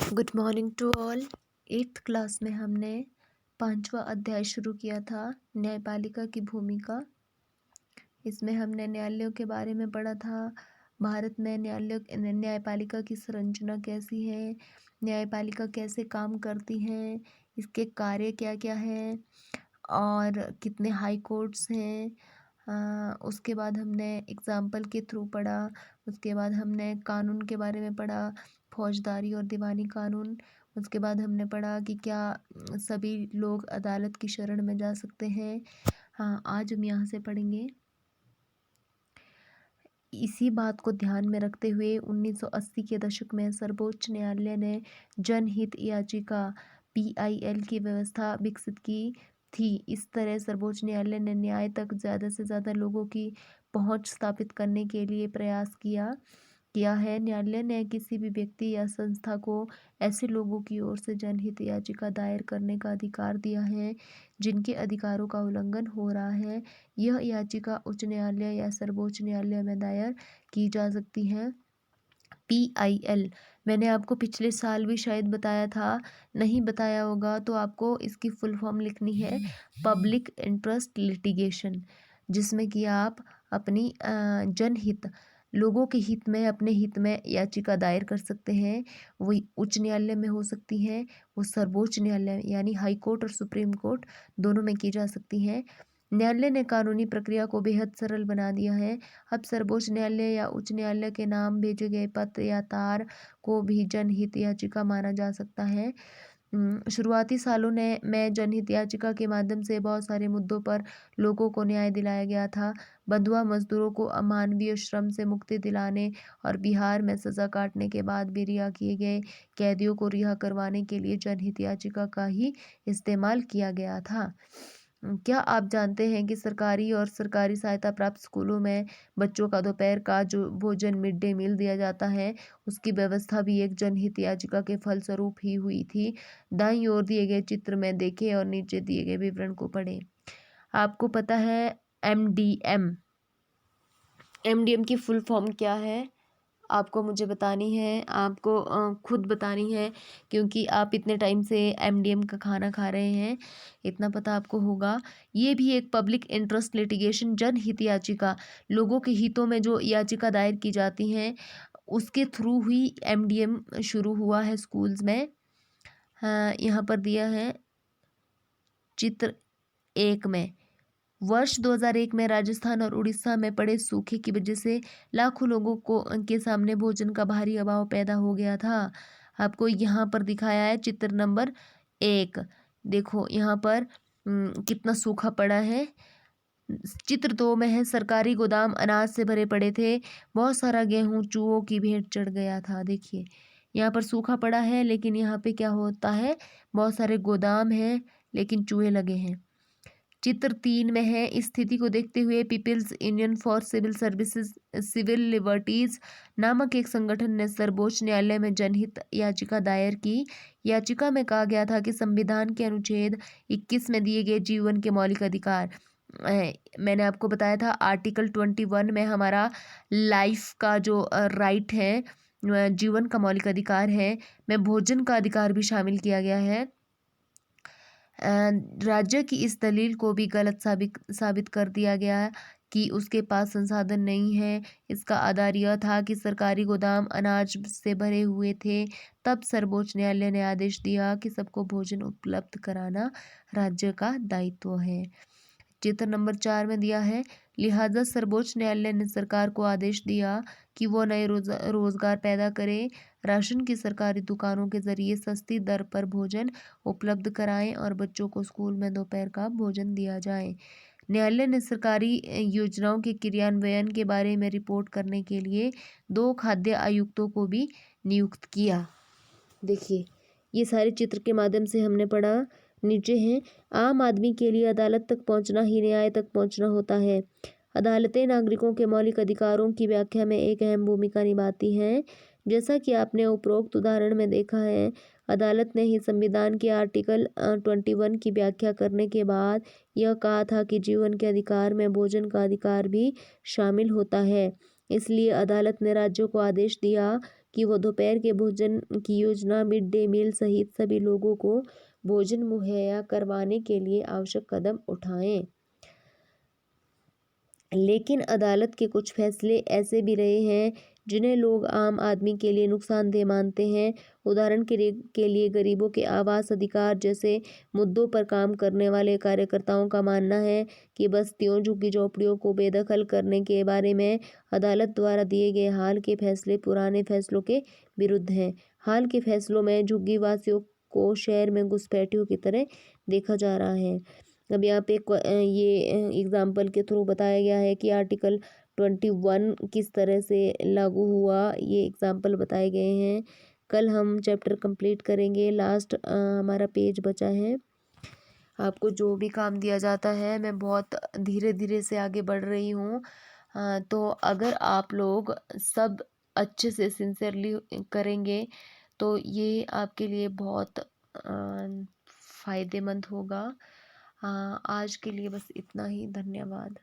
Good morning to all. 8th class में हमने 5वां अध्याय शुरू किया था, न्यायपालिका की भूमिका। इसमें हमने न्यायालयों के बारे में पढ़ा था। भारत में न्यायपालिका की संरचना कैसी है, न्यायपालिका कैसे काम करती है, इसके कार्य क्या क्या हैं और कितने हाई कोर्ट्स हैं। उसके बाद हमने एग्ज़ाम्पल के थ्रू पढ़ा। उसके बाद हमने कानून के बारे में पढ़ा, फौजदारी और दीवानी कानून। उसके बाद हमने पढ़ा कि क्या सभी लोग अदालत की शरण में जा सकते हैं। हाँ, आज हम यहाँ से पढ़ेंगे। इसी बात को ध्यान में रखते हुए 1980 के दशक में सर्वोच्च न्यायालय ने जनहित याचिका PIL की व्यवस्था विकसित की थी। इस तरह सर्वोच्च न्यायालय ने न्याय तक ज़्यादा से ज़्यादा लोगों की पहुंच स्थापित करने के लिए प्रयास किया है। न्यायालय ने किसी भी व्यक्ति या संस्था को ऐसे लोगों की ओर से जनहित याचिका दायर करने का अधिकार दिया है जिनके अधिकारों का उल्लंघन हो रहा है। यह याचिका उच्च न्यायालय या सर्वोच्च न्यायालय में दायर की जा सकती है। PIL मैंने आपको पिछले साल भी शायद बताया था, नहीं बताया होगा तो आपको इसकी फुल फॉर्म लिखनी है, पब्लिक इंटरेस्ट लिटिगेशन, जिसमें कि आप अपनी जनहित, लोगों के हित में, अपने हित में याचिका दायर कर सकते हैं। वो उच्च न्यायालय में हो सकती हैं, वो सर्वोच्च न्यायालय यानी हाई कोर्ट और सुप्रीम कोर्ट दोनों में की जा सकती हैं। न्यायालय ने कानूनी प्रक्रिया को बेहद सरल बना दिया है। अब सर्वोच्च न्यायालय या उच्च न्यायालय के नाम भेजे गए पत्र या तार को भी जनहित याचिका माना जा सकता है। शुरुआती सालों में जनहित याचिका के माध्यम से बहुत सारे मुद्दों पर लोगों को न्याय दिलाया गया था। बंधुआ मजदूरों को अमानवीय श्रम से मुक्ति दिलाने और बिहार में सजा काटने के बाद भी रिहा किए गए कैदियों को रिहा करवाने के लिए जनहित याचिका का ही इस्तेमाल किया गया था। क्या आप जानते हैं कि सरकारी और सरकारी सहायता प्राप्त स्कूलों में बच्चों का दोपहर का जो भोजन मिड डे मील दिया जाता है, उसकी व्यवस्था भी एक जनहित याचिका के फलस्वरूप ही हुई थी। दाईं ओर दिए गए चित्र में देखें और नीचे दिए गए विवरण को पढ़ें। आपको पता है MDM की फुल फॉर्म क्या है? आपको मुझे बतानी है, आपको खुद बतानी है, क्योंकि आप इतने टाइम से MDM का खाना खा रहे हैं, इतना पता आपको होगा। ये भी एक पब्लिक इंटरेस्ट लिटिगेशन, जनहित याचिका, लोगों के हितों में जो याचिका दायर की जाती हैं उसके थ्रू ही MDM शुरू हुआ है स्कूल्स में। हाँ, यहाँ पर दिया है चित्र 1 में। वर्ष 2001 में राजस्थान और उड़ीसा में पड़े सूखे की वजह से लाखों लोगों को के सामने भोजन का भारी अभाव पैदा हो गया था। आपको यहाँ पर दिखाया है चित्र नंबर 1। देखो यहाँ पर कितना सूखा पड़ा है। चित्र 2 में है, सरकारी गोदाम अनाज से भरे पड़े थे, बहुत सारा गेहूं चूहों की भेंट चढ़ गया था। देखिए यहाँ पर सूखा पड़ा है, लेकिन यहाँ पे क्या होता है, बहुत सारे गोदाम हैं लेकिन चूहे लगे हैं। चित्र 3 में है, इस स्थिति को देखते हुए people's union for civil services civil liberties नामक एक संगठन ने सर्वोच्च न्यायालय में जनहित याचिका दायर की। याचिका में कहा गया था कि संविधान के अनुच्छेद 21 में दिए गए जीवन के मौलिक अधिकार, मैंने आपको बताया था आर्टिकल 21 में हमारा लाइफ का जो राइट है, जीवन का मौलिक अधिकार है, में भोजन का अधिकार भी शामिल किया गया है। राज्य की इस दलील को भी गलत साबित कर दिया गया कि उसके पास संसाधन नहीं है। इसका आधार यह था कि सरकारी गोदाम अनाज से भरे हुए थे। तब सर्वोच्च न्यायालय ने आदेश दिया कि सबको भोजन उपलब्ध कराना राज्य का दायित्व है। चित्र नंबर 4 में दिया है, लिहाजा सर्वोच्च न्यायालय ने सरकार को आदेश दिया कि वो नए रोजगार पैदा करे, राशन की सरकारी दुकानों के जरिए सस्ती दर पर भोजन उपलब्ध कराएं और बच्चों को स्कूल में दोपहर का भोजन दिया जाए। न्यायालय ने सरकारी योजनाओं के क्रियान्वयन के बारे में रिपोर्ट करने के लिए 2 खाद्य आयुक्तों को भी नियुक्त किया। देखिए ये सारे चित्र के माध्यम से हमने पढ़ा। नीचे है, आम आदमी के लिए अदालत तक पहुंचना ही न्याय तक पहुंचना होता है। अदालतें नागरिकों के मौलिक अधिकारों की व्याख्या में एक अहम भूमिका निभाती हैं। जैसा कि आपने उपरोक्त उदाहरण में देखा है, अदालत ने ही संविधान के आर्टिकल 21 की व्याख्या करने के बाद यह कहा था कि जीवन के अधिकार में भोजन का अधिकार भी शामिल होता है। इसलिए अदालत ने राज्यों को आदेश दिया कि वो दोपहर के भोजन की योजना, मिड डे मील सहित सभी लोगों को भोजन मुहैया करवाने के लिए आवश्यक कदम उठाएं। लेकिन अदालत के कुछ फैसले ऐसे भी रहे हैं जिन्हें लोग आम आदमी के लिए नुकसानदेह मानते हैं। उदाहरण के लिए गरीबों के आवास अधिकार जैसे मुद्दों पर काम करने वाले कार्यकर्ताओं का मानना है कि बस्तियों, झुग्गी झोपड़ियों को बेदखल करने के बारे में अदालत द्वारा दिए गए हाल के फैसले पुराने फैसलों के विरुद्ध हैं। हाल के फैसलों में झुग्गी वासियों को शहर में घुसपैठियों की तरह देखा जा रहा है। अब यहाँ पे ये एग्जाम्पल के थ्रू बताया गया है कि आर्टिकल 21 किस तरह से लागू हुआ, ये एग्जाम्पल बताए गए हैं। कल हम चैप्टर कंप्लीट करेंगे। लास्ट हमारा पेज बचा है। आपको जो भी काम दिया जाता है, मैं बहुत धीरे धीरे से आगे बढ़ रही हूँ। तो अगर आप लोग सब अच्छे से सिंसियरली करेंगे तो ये आपके लिए बहुत फ़ायदेमंद होगा। आज के लिए बस इतना ही। धन्यवाद।